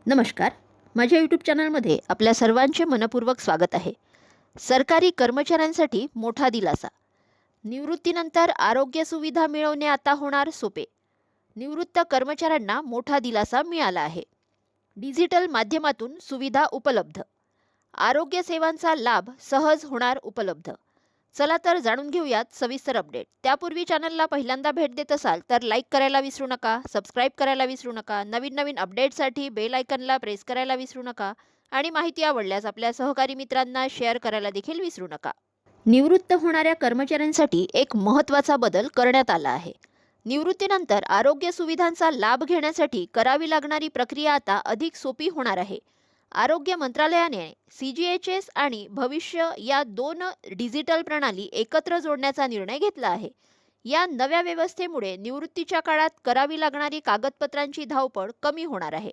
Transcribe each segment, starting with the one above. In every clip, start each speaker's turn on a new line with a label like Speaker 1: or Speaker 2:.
Speaker 1: नमस्कार. माझ्या यूट्यूब चॅनलमध्ये आपल्या सर्वांचे मनपूर्वक स्वागत आहे. सरकारी कर्मचाऱ्यांसाठी मोठा दिलासा. निवृत्तीनंतर आरोग्य सुविधा मिळवणे आता होणार सोपे. निवृत्त कर्मचाऱ्यांना मोठा दिलासा मिळाला आहे. डिजिटल माध्यमातून सुविधा उपलब्ध. आरोग्य सेवांचा लाभ सहज होणार उपलब्ध. चला तर जाणून घेऊयात सविस्तर अपडेट. त्यापूर्वी चॅनलला पहिल्यांदा भेट देत असाल तर लाईक करायला विसरू नका, सबस्क्राईब करायला विसरू नका, नवीन अपडेटसाठी बेल आयकनला प्रेस करायला विसरू नका आणि माहिती आवडल्यास आपल्या सहकारी मित्रांना शेअर करायला देखील विसरू नका. निवृत्त होणाऱ्या कर्मचाऱ्यांसाठी एक महत्त्वाचा बदल करण्यात आला आहे. निवृत्तीनंतर आरोग्य सुविधांचा लाभ घेण्यासाठी करावी लागणारी प्रक्रिया आता अधिक सोपी होणार आहे. आरोग्य मंत्रालयाने CGHS आणि भविष्य या दोन डिजिटल प्रणाली एकत्र जोडण्याचा निर्णय घेतला आहे. या नव्या व्यवस्थेमुळे निवृत्तीच्या काळात करावी लागणारी कागदपत्रांची धावपळ कमी होणार आहे.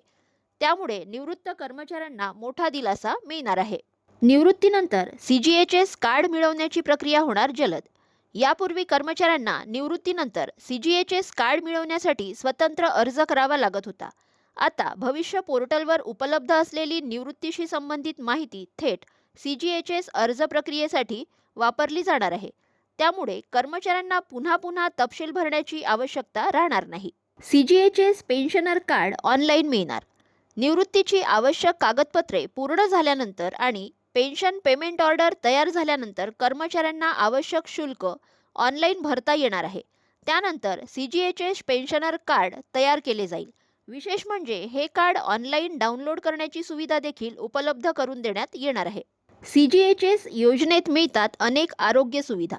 Speaker 1: त्यामुळे निवृत्त कर्मचाऱ्यांना मोठा दिलासा मिळणार आहे. निवृत्तीनंतर CGHS कार्ड मिळवण्याची प्रक्रिया होणार जलद. यापूर्वी कर्मचाऱ्यांना निवृत्तीनंतर CGHS कार्ड मिळवण्यासाठी स्वतंत्र अर्ज करावा लागत होता. आता भविष्य पोर्टलवर उपलब्ध असलेली निवृत्तीशी संबंधित माहिती थेट CGHS अर्ज प्रक्रियेसाठी वापरली जाणार आहे. त्यामुळे कर्मचाऱ्यांना पुन्हा पुन्हा तपशील भरण्याची आवश्यकता राहणार नाही. CGHS पेन्शनर कार्ड ऑनलाईन मिळणार. निवृत्तीची आवश्यक कागदपत्रे पूर्ण झाल्यानंतर आणि पेन्शन पेमेंट ऑर्डर तयार झाल्यानंतर कर्मचाऱ्यांना आवश्यक शुल्क ऑनलाईन भरता येणार आहे. त्यानंतर CGHS पेन्शनर कार्ड तयार केले जाईल. विशेष म्हणजे हे कार्ड ऑनलाईन डाउनलोड करण्याची सुविधा देखील उपलब्ध करून देण्यात येणार आहे. CGHS योजनेत मिळतात अनेक आरोग्य सुविधा.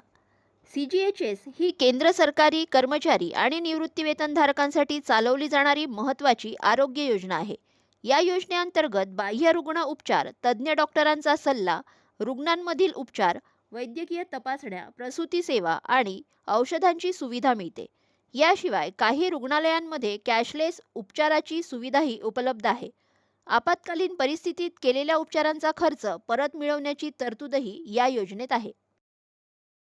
Speaker 1: CGHS ही केंद्र सरकारी कर्मचारी आणि निवृत्ती वेतनधारकांसाठी चालवली जाणारी महत्त्वाची आरोग्य योजना आहे. या योजनेअंतर्गत बाह्य रुग्ण उपचार, तज्ज्ञ डॉक्टरांचा सल्ला, रुग्णांमधील उपचार, वैद्यकीय तपासण्या, प्रसूती सेवा आणि औषधांची सुविधा मिळते. याशिवाय काही रुग्णालयांमध्ये कॅशलेस उपचाराची सुविधाही उपलब्ध आहे. आपत्कालीन परिस्थितीत केलेल्या उपचारांचा खर्च परत मिळवण्याची तरतूदही या योजनेत आहे.